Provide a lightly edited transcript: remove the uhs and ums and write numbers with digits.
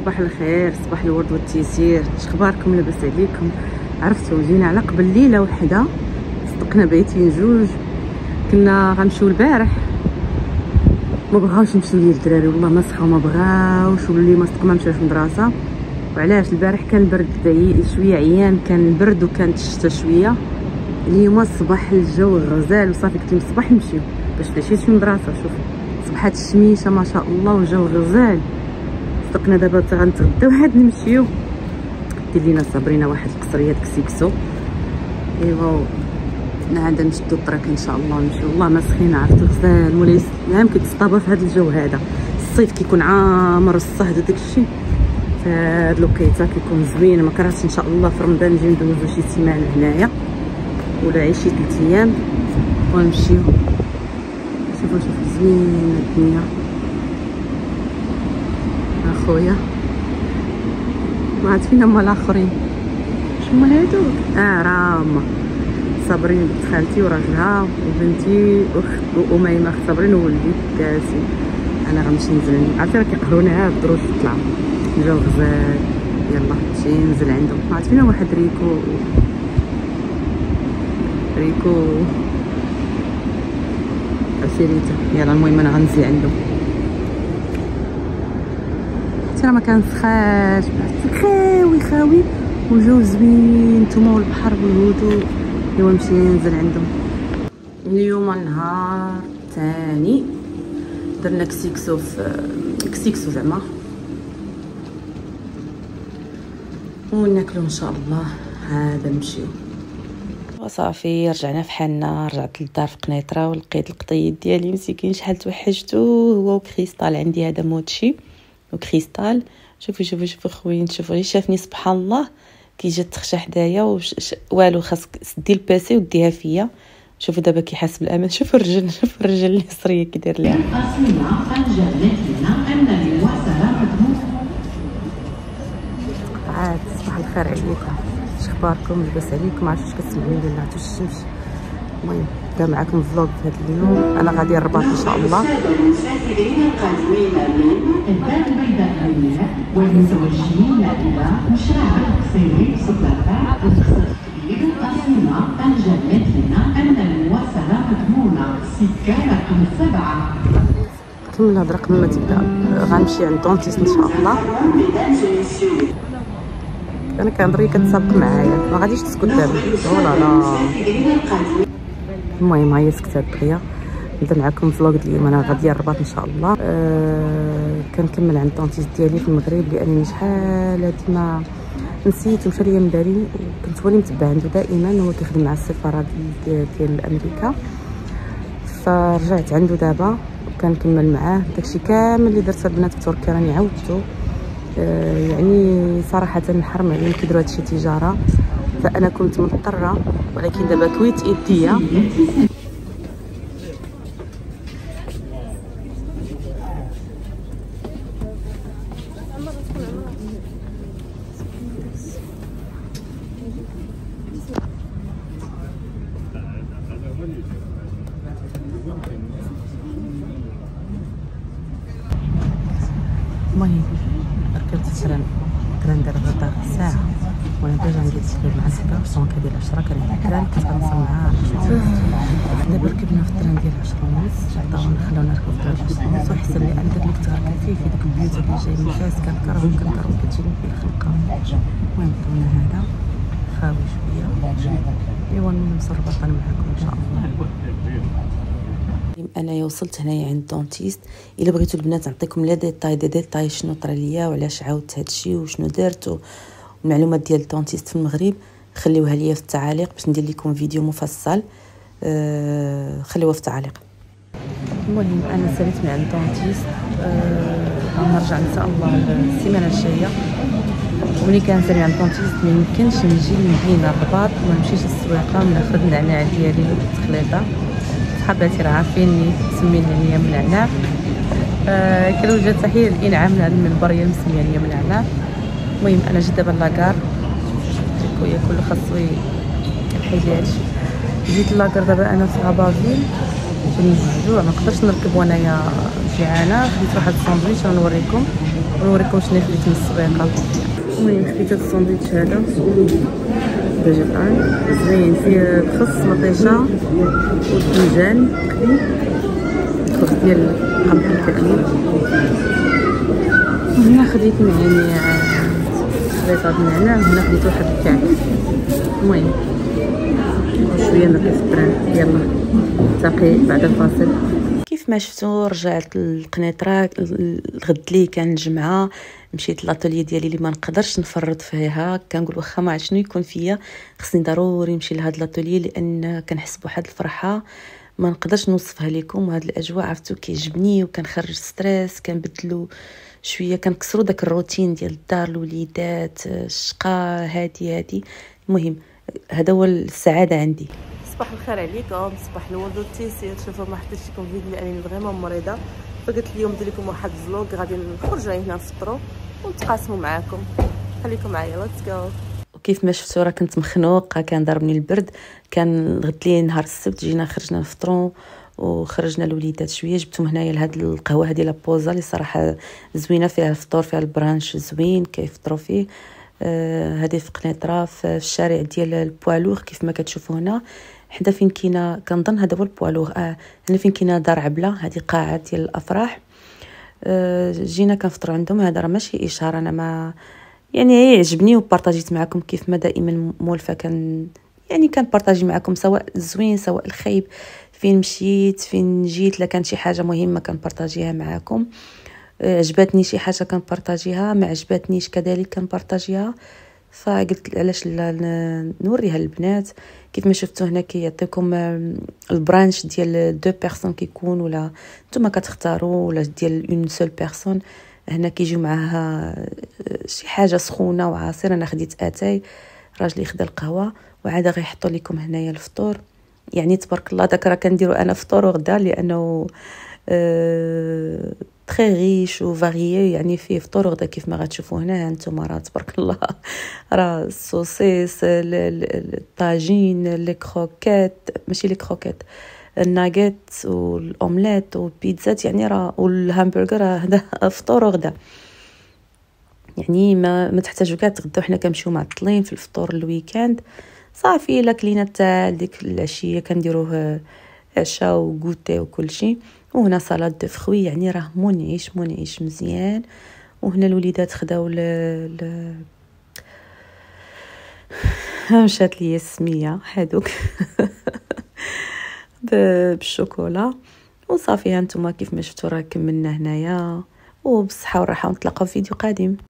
صباح الخير، صباح الورد والتيسير. اخباركم؟ لاباس عليكم؟ عرفتوا جينا على قبل ليله وحده، صدقنا بيتين جوج. كنا غنمشيو البارح، ما بغاوش نمشيو ليه الدراري، والله ما سخاو، ما بغاوش، واللي ما صدق ما مشاش المدرسه. وعلاش؟ البارح كان البرد بعيد شويه، عيان كان البرد وكانت الشتا شويه. اليوم الصباح الجو غزال وصافي، قلت لهم الصباح نمشيو باش مشيت المدرسه. شوف صبحات الشميشه ما شاء الله والجو غزال. صدقنا دابا غنتغداو عاد نمشيو. دير لينا صابرينا واحد القصريه ديك سيكسو، ايوا عاد نشدو الطريق ان شاء الله ونمشيو. والله ما سخينا، عرفتو غزال مولاي العام كيتصطابا في هذا الجو هذا. الصيف كيكون عامر الصهد وداك الشيء، فهاد لوكيتا كيكون زوين. ما كرهتش ان شاء الله في رمضان نجي ندوزو شي سيمانه هنايا ولا عيشي 3 ايام ونمشيو. شوفوا زوينه الدنيا اخويا. ما عاد فينا هما الاخرين، شنو هادوك؟ راهما صابرين بنت خالتي وراجلها وبنتي واميمه اخت صابرين وولدي كاسي. انا غنمشي ننزل، عرفتي راه كيقهرونا هاد الدروج تطلع الجو غزال. يلا نمشي ننزل عندهم. ما عاد فينا واحد ريكو عفيريته. يلا المهم انا غنزل عندهم. راه ما كنسخاش، خاوي والجو زوين، نتوما والبحر والهدوء. ايوا نمشي ننزل عندهم. اليوم النهار الثاني درنا كسيكسو زعما، وناكلو ان شاء الله. هذا نمشيو وصافي. رجعنا في حالنا، رجعت للدار في قنيطره ولقيت القطيد ديالي مسكين شحال توحشتو، هو وكريستال. عندي هذا موتشي وكريستال. شوفي خوين، شوفوا غير شافني سبحان الله كي جات تخشى حدايا والو. خاصك تسدي الباسي وديها فيا. شوفوا دابا كيحس بالامان. شوفوا الرجل اللي صريه كي داير ليها. عاد صباح الخير عليكم، اخباركم؟ لاباس عليكم؟ عرفتوا كتسمعوني ولا لا؟ عرفتوا الشمس. المهم نبدا معكم فلوق في هذا اليوم. انا غادي الرباط ان شاء الله. كمل الهضره قبل ما تبدا. غنمشي عند دونتيست ان شاء الله. انا كنهضر كتسابق معايا، ما غاديش تسكت دابا ولا لا. المهم هي سكتات دغيا. نبدا معكم فلوق اليوم. انا غادي الرباط ان شاء الله. كنكمل عند الدونتيست ديالي في المغرب، لانني شحال هادي ما نسيت ومشى ليا من بالي. كنت هو اللي متبع عنده دائما، هو كيخدم مع السفاره ديال امريكا. فرجعت عنده دابا وكنكمل معاه. داكشي كامل اللي درت البنات في تركيا راني عاودته. يعني صراحه حرام عليهم كيديروا هادشي تجاره، فانا كنت مضطره، ولكن دابا كويت ايديا. المهم ركبت التران دابا غدا ساعه، وانا ديجا ندير التسليم مع السكر. الشنطه ديال 10 كان عندي التران كنت غنوصل معاها. دابا ركبنا في التران ديال 10:30، عطاونا خلاونا نركب في 10:30 وحسن لي انا داك اللي كنت غنركب فيه في ديك البيوت اللي جاي من فاس كنكرههم كتجيني فيه الخلقه. المهم درنا هذا خاوي شويه. ايوا المهم نوصل رباطا معاكم ان شاء الله. انا وصلت هنايا عند الدونتيست. الا بغيتوا البنات نعطيكم لا ديتاي شنو طرا ليا وعلاش عاودت هادشي وشنو درت والمعلومات ديال الدونتيست في المغرب، خليوها ليا في التعاليق باش ندير لكم فيديو مفصل. خليوها في التعاليق. المهم انا ساليت من عند الدونتيست. غنرجع ان شاء الله السيمانه الجايه. وملي كنسالي عند الدونتيست ما يمكنش نجي لمدينه الرباط وما نمشيش للسويقه وناخذ النعناع ديالي التخليطه. صحاباتي راه عارفيني مسمين عليا من النعناع. كنوجه تحيه الانعام من هذا المنبر، هي مسميه عليا من النعناع. المهم انا جيت دابا لاكار، خويا كله خاصو يحيد لي هادشي. جيت لاكار دابا انا في غابافيل، جاني الجوع ما نقدرش نركب وانايا جيعانه. خديت واحد الساندويتش غنوريكم. ونوريكم شنو خديت من السويقه. المهم خديت هاد الساندويتش هذا فيجيتال زوين، فيه خص مطيشه والبتنجان مقلي، الخبز ديال قمح الكركيب. وهنا خديت نعناع، خليطه النعناع، وهنا خديت واحد الكعك. المهم شويه ما كيفطران. يلا نلتقي بعد الفاصل. كيف ما شفتوا رجعت للقنيطره الغد لي كان الجمعه، مشيت لاتولي ديالي اللي ما نقدرش نفرط فيها. كنقول واخا ما عرفت شنو يكون فيا خصني ضروري نمشي لهاد لاتولي، لان كنحس بواحد الفرحه ما نقدرش نوصفها لكم. وهاد الاجواء عرفتو كيعجبني وكنخرج ستريس، كنبدلو شويه، كنكسروا داك الروتين ديال الدار، الوليدات، الشقه هادي. المهم هذا هو السعاده عندي. صباح الخير عليكم، صباح الورد والتيسير. شوفوا ما حطيتش لكم فيديو لانني فريمون مريضه، فقلت اليوم ندير لكم واحد الفلوق غادي نخرجوا هنا نفطروا ونتقاسموا معاكم. خليكم معايا، ليتس جو. وكيف ما شفتوا راه كنت مخنوقه، كان ضربني البرد. كان غد لي نهار السبت جينا خرجنا نفطروا وخرجنا الوليدات شويه، جبتهم هنايا لهاد القهوه هذه لابوزا اللي صراحه زوينه، فيها الفطور، فيها البرانش زوين كيفطروا فيه. هذه في قنيطره في الشارع ديال البوالوغ كيف ما كتشوفوا هنا، حدا فين كاينه كنظن هذا هو البوالوغ. هنا فين كاينه دار عبله، هذه قاعه ديال الافراح. جينا كنفطروا عندهم. هذا راه ماشي اشهار، انا ما يعني عجبني وبارطاجيت معكم كيف ما دائما مولفه يعني كنبارطاجي معكم سواء الزوين سواء الخايب، فين مشيت فين جيت. لا كان شي حاجه مهمه كنبارطاجيها معكم، عجبتني شي حاجه كنبارطاجيها، ما عجبتنيش كذلك كنبارطاجيها. فقلت علاش لا نوريها للبنات. كيف ما شفتوا هنا كيعطيكم البرانش ديال دو بيرسون كيكون، ولا نتوما كتختاروا، ولا ديال اون سول بيرسون. هنا كيجيو معها شي حاجه سخونه وعصير. انا خديت اتاي، راجلي خدا القهوه، وعاد غيحطوا لكم هنايا الفطور. يعني تبارك الله داك راه كنديرو انا فطور وغدا، لانه تري ريش وفاريي، يعني فيه فطور وغدا كيف ما غتشوفوا هنا. هانتوما راه تبارك الله، راه السوسيس، الطاجين، لي كروكيت، ماشي لي كروكيت، الناغيت والاومليت والبيتزات، يعني راه والهامبرغر، هذا فطور وغدا. يعني ما تحتاجوا كاع تغداو، حنا كنمشيو معطلين في الفطور الويكاند صافي. الا كلينا حتى ديك العشيه كنديروه عشاء وغوتي وكل شيء. وهنا سلطه دو فروي، يعني راه منعش مزيان. وهنا الوليدات خداو مشات لي السميه هذوك بالشوكولا وصافي. هانتوما كيف ما شفتوا راه كملنا هنايا، وبصحه والراحه، ونتلاقاو في فيديو قادم.